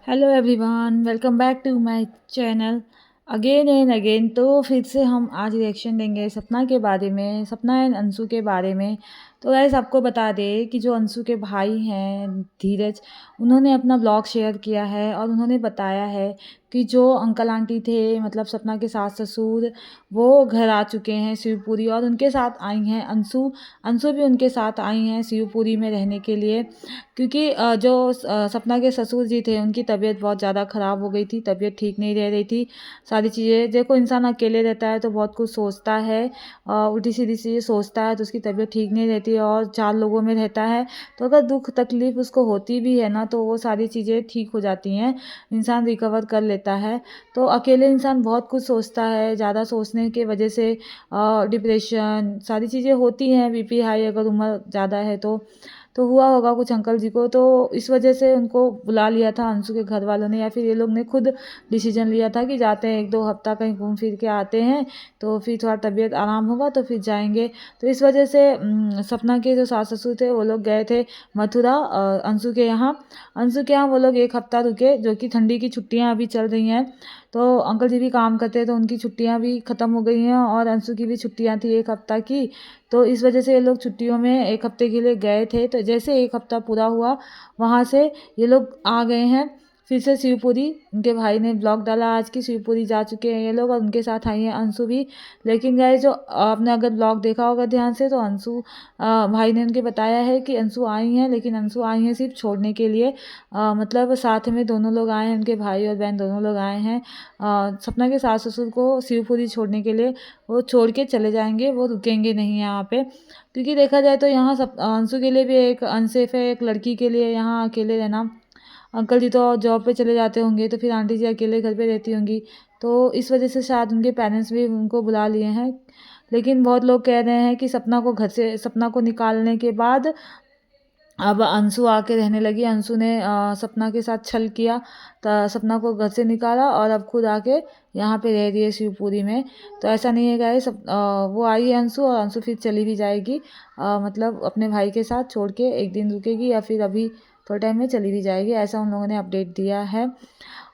Hello everyone, welcome back to my channel again and again. तो फिर से हम आज रिएक्शन देंगे सपना के बारे में, सपना एंड अंशु के बारे में। तो गाइस आपको बता दें कि जो अंशु के भाई हैं धीरज, उन्होंने अपना ब्लॉग शेयर किया है और उन्होंने बताया है कि जो अंकल आंटी थे, मतलब सपना के सास ससुर, वो घर आ चुके हैं शिवपुरी और उनके साथ आई हैं अंशु। अंशु भी उनके साथ आई हैं शिवपुरी में रहने के लिए, क्योंकि सपना के ससुर जी थे, उनकी तबीयत बहुत ज़्यादा ख़राब हो गई थी, तबीयत ठीक नहीं रह रही थी। सारी चीज़ें देखो, इंसान अकेले रहता है तो बहुत कुछ सोचता है, उल्टी सीधी चीज़ें सोचता है तो उसकी तबीयत ठीक नहीं रहती है। और 4 लोगों में रहता है तो अगर दुख तकलीफ़ उसको होती भी है ना, तो वो सारी चीज़ें ठीक हो जाती हैं, इंसान रिकवर कर लेता है। तो अकेले इंसान बहुत कुछ सोचता है, ज़्यादा सोचने की वजह से डिप्रेशन सारी चीज़ें होती हैं, बीपी हाई अगर उम्र ज़्यादा है तो हुआ होगा कुछ अंकल जी को। तो इस वजह से उनको बुला लिया था अंशु के घर वालों ने, या फिर ये लोग ने खुद डिसीजन लिया था कि जाते हैं 1-2 हफ्ता कहीं घूम फिर के आते हैं, तो फिर थोड़ा तबीयत आराम होगा तो फिर जाएंगे। तो इस वजह से सपना के जो सास ससुर थे वो लोग गए थे मथुरा अंशु के यहाँ। अंशु के यहाँ वो लोग 1 हफ्ता रुके, जो कि ठंडी की छुट्टियाँ अभी चल रही हैं। तो अंकल जी भी काम करते हैं तो उनकी छुट्टियाँ भी ख़त्म हो गई हैं और अंशु की भी छुट्टियाँ थी 1 हफ्ता की। तो इस वजह से ये लोग छुट्टियों में 1 हफ्ते के लिए गए थे। तो जैसे 1 हफ्ता पूरा हुआ, वहाँ से ये लोग आ गए हैं फिर से शिवपुरी। उनके भाई ने ब्लॉग डाला आज की शिवपुरी जा चुके हैं ये लोग और उनके साथ आई हैं अंशु भी। लेकिन गाइस, जो आपने अगर ब्लॉग देखा होगा ध्यान से, तो अंशु भाई ने उनके बताया है कि अंशु आई हैं, लेकिन अंशु आई हैं सिर्फ छोड़ने के लिए। मतलब साथ में दोनों लोग आए हैं, उनके भाई और बहन दोनों लोग आए हैं सपना के सास ससुर को शिवपुरी छोड़ने के लिए। वो छोड़ के चले जाएंगे, वो रुकेंगे नहीं यहाँ पे, क्योंकि देखा जाए तो यहाँ सब अंशु के लिए भी एक अनसेफ है, एक लड़की के लिए यहाँ अकेले रहना। अंकल जी तो जॉब पे चले जाते होंगे तो फिर आंटी जी अकेले घर पे रहती होंगी। तो इस वजह से शायद उनके पेरेंट्स भी उनको बुला लिए हैं। लेकिन बहुत लोग कह रहे हैं कि सपना को निकालने के बाद अब अंशु आके रहने लगी। अंशु ने सपना के साथ छल किया, तो सपना को घर से निकाला और अब खुद आके यहाँ पे रह रही है शिवपुरी में। तो ऐसा नहीं है गाइस, वो आई है अंशु और अंशु फिर चली भी जाएगी, मतलब अपने भाई के साथ छोड़ के 1 दिन रुकेगी या फिर अभी थोड़े टाइम में चली भी जाएगी, ऐसा उन लोगों ने अपडेट दिया है।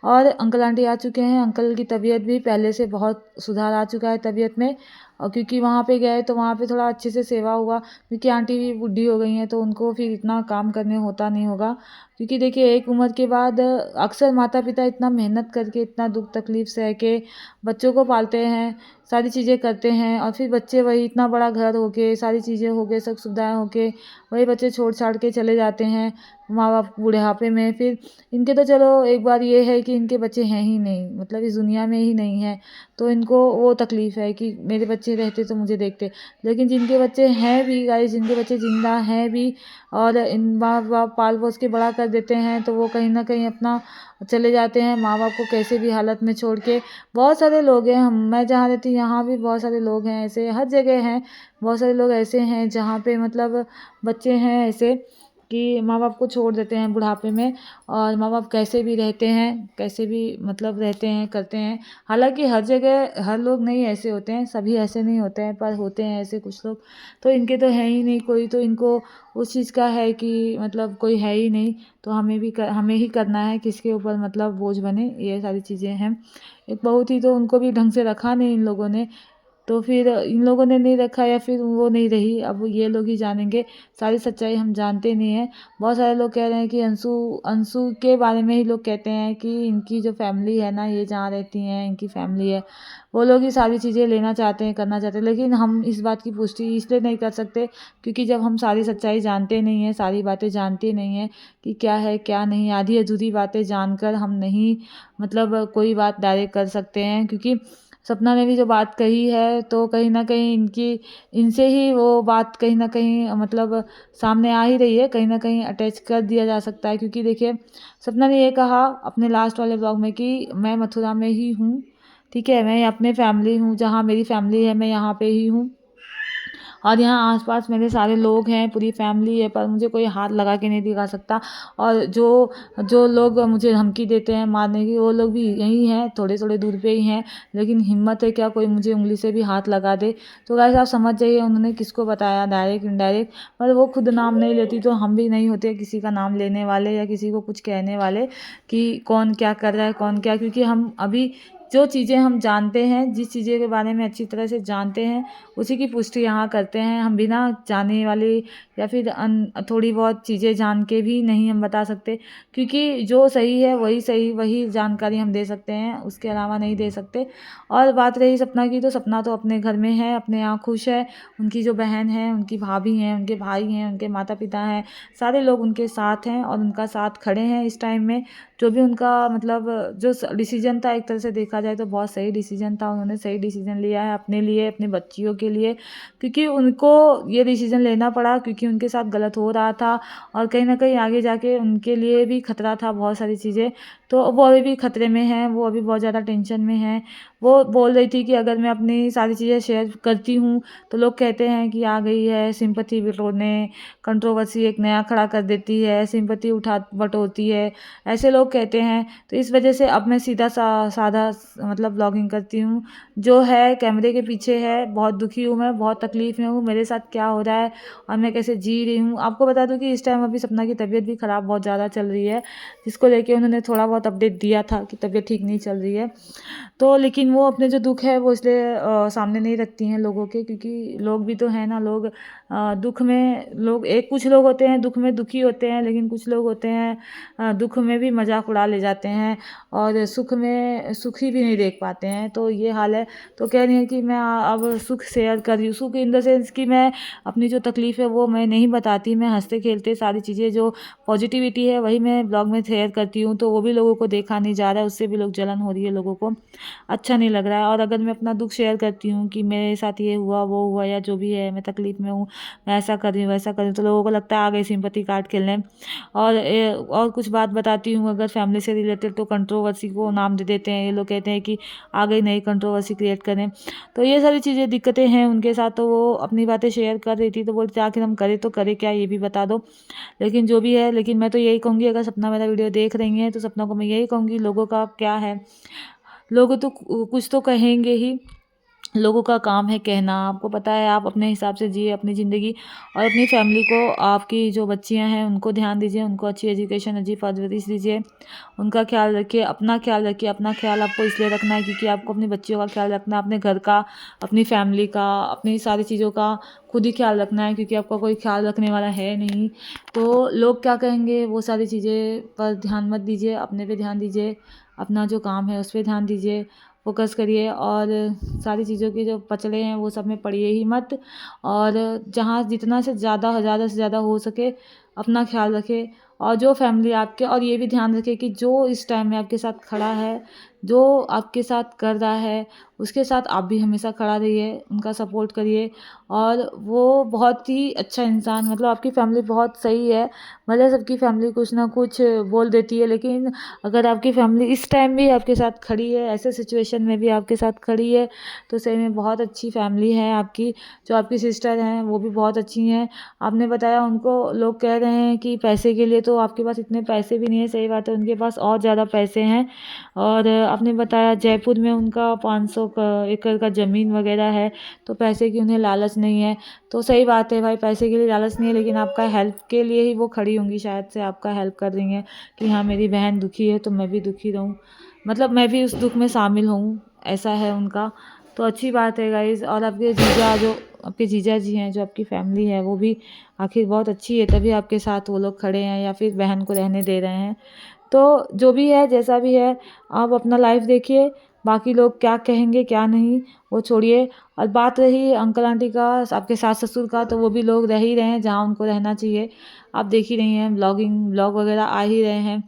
और अंकल आंटी आ चुके हैं, अंकल की तबीयत भी पहले से बहुत सुधार आ चुका है तबीयत में। और क्योंकि वहाँ पे गए तो वहाँ पे थोड़ा अच्छे से सेवा हुआ, क्योंकि आंटी भी बूढ़ी हो गई हैं तो उनको फिर इतना काम करने होता नहीं होगा। क्योंकि देखिए, एक उम्र के बाद अक्सर माता पिता इतना मेहनत करके, इतना दुख तकलीफ सह के बच्चों को पालते हैं, सारी चीज़ें करते हैं, और फिर बच्चे वही इतना बड़ा घर होके, सारी चीज़ें होके, सब सुविधाएं होके, वही बच्चे छोड़ छाड़ के चले जाते हैं माँ बाप बुढ़ापे में। फिर इनके तो चलो एक बार ये है कि इनके बच्चे हैं ही नहीं, मतलब इस दुनिया में ही नहीं है, तो इनको वो तकलीफ़ है कि मेरे बच्चे रहते तो मुझे देखते। लेकिन जिनके बच्चे हैं भी गाइस, जिनके बच्चे ज़िंदा हैं भी और इन माँ बाप पाल पोस के बड़ा कर देते हैं, तो वो कहीं ना कहीं अपना चले जाते हैं माँ बाप को कैसे भी हालत में छोड़ के। बहुत सारे लोग हैं, हम मैं जहाँ रहती हूँ यहाँ भी बहुत सारे लोग हैं ऐसे, हर जगह हैं। बहुत सारे लोग ऐसे हैं जहाँ पे मतलब बच्चे हैं ऐसे कि माँ बाप को छोड़ देते हैं बुढ़ापे में, और माँ बाप कैसे भी रहते हैं, कैसे भी मतलब रहते हैं, करते हैं। हालांकि हर जगह हर लोग नहीं ऐसे होते हैं, सभी ऐसे नहीं होते हैं, पर होते हैं ऐसे कुछ लोग। तो इनके तो है ही नहीं कोई, तो इनको उस चीज़ का है कि मतलब कोई है ही नहीं, तो हमें ही करना है, किसके ऊपर मतलब बोझ बने, ये सारी चीज़ें हैं। एक बहुत ही, तो उनको भी ढंग से रखा नहीं इन लोगों ने, तो फिर इन लोगों ने नहीं रखा या फिर वो नहीं रही, अब ये लोग ही जानेंगे। सारी सच्चाई हम जानते नहीं हैं। बहुत सारे लोग कह रहे हैं कि अंशु अंशु के बारे में ही लोग कहते हैं कि इनकी जो फैमिली है ना, ये जहाँ रहती हैं इनकी फैमिली है, वो लोग ही सारी चीज़ें लेना चाहते हैं, करना चाहते हैं। लेकिन हम इस बात की पुष्टि इसलिए नहीं कर सकते क्योंकि जब हम सारी सच्चाई जानते नहीं हैं, सारी बातें जानते नहीं हैं कि क्या है क्या नहीं, आधी अधूरी बातें जानकर हम नहीं मतलब कोई बात डायरेक्ट कर सकते हैं। क्योंकि सपना ने भी जो बात कही है, तो कहीं न कहीं इनसे ही वो बात कहीं न कहीं मतलब सामने आ ही रही है, कहीं न कहीं अटैच कर दिया जा सकता है। क्योंकि देखिए, सपना ने ये कहा अपने लास्ट वाले ब्लॉग में कि मैं मथुरा में ही हूँ, ठीक है? मैं अपने फैमिली हूँ, जहाँ मेरी फैमिली है मैं यहाँ पे ही हूँ। और यहाँ आस-पास मेरे सारे लोग हैं, पूरी फैमिली है, पर मुझे कोई हाथ लगा के नहीं दिखा सकता। और जो जो लोग मुझे धमकी देते हैं मारने की, वो लोग भी यहीं हैं, थोड़े-थोड़े दूर पे ही हैं, लेकिन हिम्मत है क्या कोई मुझे उँगली से भी हाथ लगा दे। तो गाइस आप समझ जाइए उन्होंने किसको बताया, डायरेक्ट इनडायरेक्ट। पर वो खुद नाम नहीं लेती तो हम भी नहीं होते किसी का नाम लेने वाले या किसी को कुछ कहने वाले कि कौन क्या कर रहा है, कौन क्या, क्योंकि हम अभी जो चीज़ें हम जानते हैं, जिस चीज़ें के बारे में अच्छी तरह से जानते हैं, उसी की पुष्टि यहाँ करते हैं। हम बिना जाने वाले या फिर थोड़ी बहुत चीज़ें जान के भी नहीं हम बता सकते, क्योंकि जो सही है वही सही, वही जानकारी हम दे सकते हैं, उसके अलावा नहीं दे सकते। और बात रही सपना की, तो सपना तो अपने घर में है, अपने यहाँ खुश है। उनकी जो बहन है, उनकी भाभी हैं, उनके भाई हैं, उनके माता-पिता हैं, सारे लोग उनके साथ हैं और उनका साथ खड़े हैं इस टाइम में। जो भी उनका मतलब जो डिसीजन था, एक तरह से देखा जाए तो बहुत सही डिसीजन था। उन्होंने सही डिसीजन लिया है अपने लिए, अपनी बच्चियों के लिए, क्योंकि उनको ये डिसीजन लेना पड़ा क्योंकि उनके साथ गलत हो रहा था और कहीं न कहीं आगे जाके उनके लिए भी खतरा था बहुत सारी चीज़ें। तो वो अभी भी खतरे में हैं, वो अभी बहुत ज़्यादा टेंशन में हैं। वो बोल रही थी कि अगर मैं अपनी सारी चीज़ें शेयर करती हूँ, तो लोग कहते हैं कि आ गई है सिंपैथी बटोरने, कंट्रोवर्सी एक नया खड़ा कर देती है, सिंपैथी उठा बटोरती है, ऐसे लोग कहते हैं। तो इस वजह से अब मैं सीधा साधा मतलब ब्लॉगिंग करती हूँ, जो है कैमरे के पीछे है। बहुत दुखी हूँ मैं, बहुत तकलीफ़ में हूँ, मेरे साथ क्या हो रहा है और मैं कैसे जी रही हूँ। आपको बता दूँ कि इस टाइम अभी सपना की तबीयत भी ख़राब बहुत ज़्यादा चल रही है, जिसको लेके उन्होंने थोड़ा बहुत अपडेट दिया था कि तबीयत ठीक नहीं चल रही है। तो लेकिन वो अपने जो दुःख है वो इसलिए सामने नहीं रखती हैं लोगों के, क्योंकि लोग भी तो हैं ना, लोग दुःख में लोग एक कुछ लोग होते हैं दुःख में दुखी होते हैं, लेकिन कुछ लोग होते हैं दुःख में भी मज़ाक उड़ा ले जाते हैं और सुख में सुखी भी नहीं देख पाते हैं। तो ये हाल है। तो कह रही हैं कि मैं अब सुख शेयर कर रही हूँ, सुख इन द सेंस कि मैं अपनी जो तकलीफ़ है वो मैं नहीं बताती, मैं हँसते-खेलते सारी चीज़ें जो पॉजिटिविटी है वही मैं ब्लॉग में शेयर करती हूँ। तो वो भी लोगों को देखा नहीं जा रहा है, उससे भी लोग जलन हो रही है लोगों को, अच्छा नहीं लग रहा है। और अगर मैं अपना दुःख शेयर करती हूँ कि मेरे साथ ये हुआ, वो हुआ या जो भी है, मैं तकलीफ़ में हूँ, मैं ऐसा कर रही हूँ, वैसा कर रही हूँ, तो लोगों को लगता है आ गई सिंपैथी कार्ड खेलने। और कुछ बात बताती हूँ अगर फैमिली से रिलेटेड, तो कंट्रोवर्सी को नाम दे देते हैं। ये लोग कहते हैं कि आ गई नई कंट्रोवर्सी क्रिएट करें। तो ये सारी चीज़ें दिक्कतें हैं उनके साथ। तो वो अपनी बातें शेयर कर रही थी, तो बोलती आखिर हम करें तो करें क्या, ये भी बता दो। लेकिन जो भी है, लेकिन मैं तो यही कहूँगी, अगर सपना मेरा वीडियो देख रही हैं तो सपना को मैं यही कहूँगी, लोगों का क्या है, लोग तो कुछ तो कहेंगे ही, लोगों का काम है कहना। आपको पता है, आप अपने हिसाब से जिए अपनी ज़िंदगी और अपनी फैमिली को, आपकी जो बच्चियां हैं उनको ध्यान दीजिए, उनको अच्छी एजुकेशन, अच्छी परवरिश दीजिए, उनका ख्याल रखिए, अपना ख्याल रखिए। अपना ख्याल आपको इसलिए रखना है क्योंकि आपको अपनी बच्चियों का ख्याल रखना है, अपने घर का, अपनी फैमिली का, अपनी सारी चीज़ों का खुद ही ख्याल रखना है, क्योंकि आपका कोई ख्याल रखने वाला है नहीं। तो लोग क्या कहेंगे वो सारी चीज़ें पर ध्यान मत दीजिए, अपने पे ध्यान दीजिए, अपना जो काम है उस पर ध्यान दीजिए, फोकस करिए। और सारी चीज़ों के जो पचड़े हैं वो सब में पड़िए ही मत। और जहाँ जितना से ज़्यादा हो सके अपना ख्याल रखें। और जो फैमिली आपके, और ये भी ध्यान रखें कि जो इस टाइम में आपके साथ खड़ा है, जो आपके साथ कर रहा है, उसके साथ आप भी हमेशा खड़ा रहिए, उनका सपोर्ट करिए। और वो बहुत ही अच्छा इंसान, मतलब आपकी फैमिली बहुत सही है। भले सबकी फैमिली कुछ ना कुछ बोल देती है, लेकिन अगर आपकी फैमिली इस टाइम भी आपके साथ खड़ी है, ऐसे सिचुएशन में भी आपके साथ खड़ी है, तो सही में बहुत अच्छी फैमिली है आपकी। जो आपकी सिस्टर हैं वो भी बहुत अच्छी हैं। आपने बताया उनको, लोग कह रहे हैं कि पैसे के लिए, तो आपके पास इतने पैसे भी नहीं है, सही बात है, उनके पास और ज़्यादा पैसे हैं। और आपने बताया जयपुर में उनका 500 एकड़ का ज़मीन वगैरह है, तो पैसे की उन्हें लालच नहीं है। तो सही बात है भाई, पैसे के लिए लालच नहीं है, लेकिन आपका हेल्प के लिए ही वो खड़ी होंगी, शायद से आपका हेल्प कर रही हैं कि हाँ मेरी बहन दुखी है तो मैं भी दुखी रहूँ, मतलब मैं भी उस दुख में शामिल हूँ, ऐसा है उनका। तो अच्छी बात है गाइज़। और आपके जीजा जी हैं, जो आपकी फैमिली है, वो भी आखिर बहुत अच्छी है, तभी आपके साथ वो लोग खड़े हैं या फिर बहन को रहने दे रहे हैं। तो जो भी है, जैसा भी है, आप अपना लाइफ देखिए, बाकी लोग क्या कहेंगे क्या नहीं वो छोड़िए। और बात रही अंकल आंटी का, आपके सास ससुर का, तो वो भी लोग रह ही रहे हैं जहाँ उनको रहना चाहिए। आप देख ही रही हैं, ब्लॉग वगैरह आ ही रहे हैं।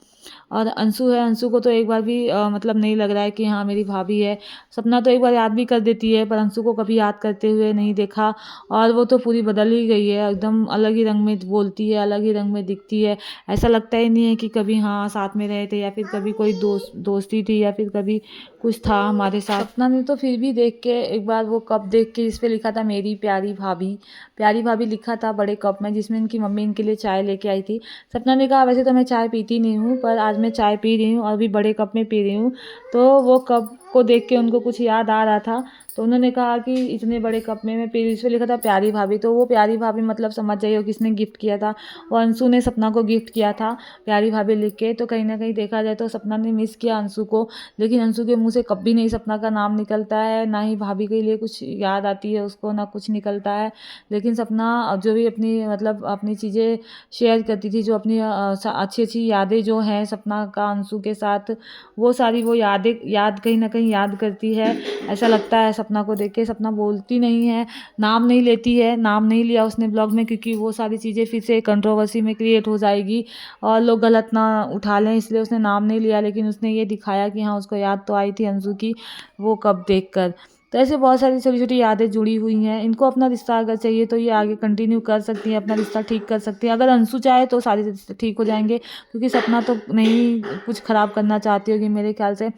और अंशु है, अंशु को तो एक बार भी मतलब नहीं लग रहा है कि हाँ मेरी भाभी है। सपना तो एक बार याद भी कर देती है, पर अंशु को कभी याद करते हुए नहीं देखा। और वो तो पूरी बदल ही गई है, एकदम अलग ही रंग में बोलती है, अलग ही रंग में दिखती है। ऐसा लगता ही नहीं है कि कभी हाँ साथ में रहे थे, या फिर कभी कोई दोस्ती थी, या फिर कभी कुछ था हमारे साथ। सपना ने तो फिर भी देख के के एक बार वो कप देख के जिस पे लिखा था मेरी प्यारी भाभी लिखा था बड़े कप में, जिसमें इनकी मम्मी इनके लिए चाय लेके आई थी। सपना ने कहा वैसे तो मैं चाय पीती नहीं हूँ, पर आज मैं चाय पी रही हूँ और भी बड़े कप में पी रही हूँ। तो वो कप को देख के उनको कुछ याद आ रहा था, तो उन्होंने कहा कि इतने बड़े कप में मैं पी रही हूँ। इस पे लिखा था प्यारी भाभी, तो वो प्यारी भाभी मतलब समझ जाइए किसने गिफ्ट किया था। वो अंशु ने सपना को गिफ्ट किया था प्यारी भाभी लिख के। तो कहीं ना कहीं देखा जाए तो सपना ने मिस किया अंशु को, लेकिन अंशु के मुंह से कभी नहीं सपना का नाम निकलता है, ना ही भाभी के लिए कुछ याद आती है उसको, ना कुछ निकलता है। लेकिन सपना जो भी अपनी मतलब अपनी चीज़ें शेयर करती थी, जो अपनी अच्छी अच्छी यादें जो हैं सपना का अंशु के साथ, वो सारी वो याद कहीं ना कहीं याद करती है। ऐसा लगता है सपना को देख के। सपना बोलती नहीं है, नाम नहीं लेती है, नाम नहीं लिया उसने ब्लॉग में, क्योंकि वो सारी चीज़ें फिर से कंट्रोवर्सी में क्रिएट हो जाएगी और लोग गलत ना उठा लें, इसलिए उसने नाम नहीं लिया। लेकिन उसने ये दिखाया कि हाँ उसको याद तो आई थी अंशु की वो कब देख कर। तो ऐसे बहुत सारी छोटी छोटी यादें जुड़ी हुई हैं। इनको अपना रिश्ता अगर चाहिए तो ये आगे कंटिन्यू कर सकती हैं, अपना रिश्ता ठीक कर सकती हैं। अगर अंशु चाहे तो सारे रिश्ते ठीक हो जाएंगे, क्योंकि सपना तो नहीं कुछ ख़राब करना चाहती होगी मेरे ख्याल से।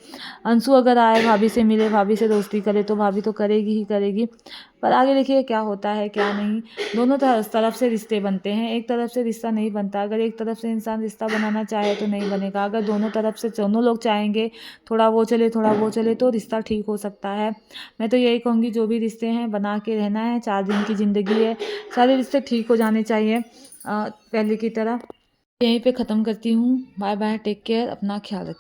अंशु अगर आए, भाभी से मिले, भाभी से दोस्ती करे, तो भाभी तो करेगी ही करेगी। पर आगे देखिए क्या होता है क्या नहीं। दोनों तरफ से रिश्ते बनते हैं, एक तरफ से रिश्ता नहीं बनता। अगर एक तरफ से इंसान रिश्ता बनाना चाहे तो नहीं बनेगा। अगर दोनों तरफ से दोनों लोग चाहेंगे, थोड़ा वो चले थोड़ा वो चले, तो रिश्ता ठीक हो सकता है। मैं तो यही कहूँगी जो भी रिश्ते हैं बना के रहना है, 4 दिन की ज़िंदगी है, सारे रिश्ते ठीक हो जाने चाहिए पहले की तरह। यहीं पे ख़त्म करती हूँ। बाय बाय, टेक केयर, अपना ख्याल रखिए।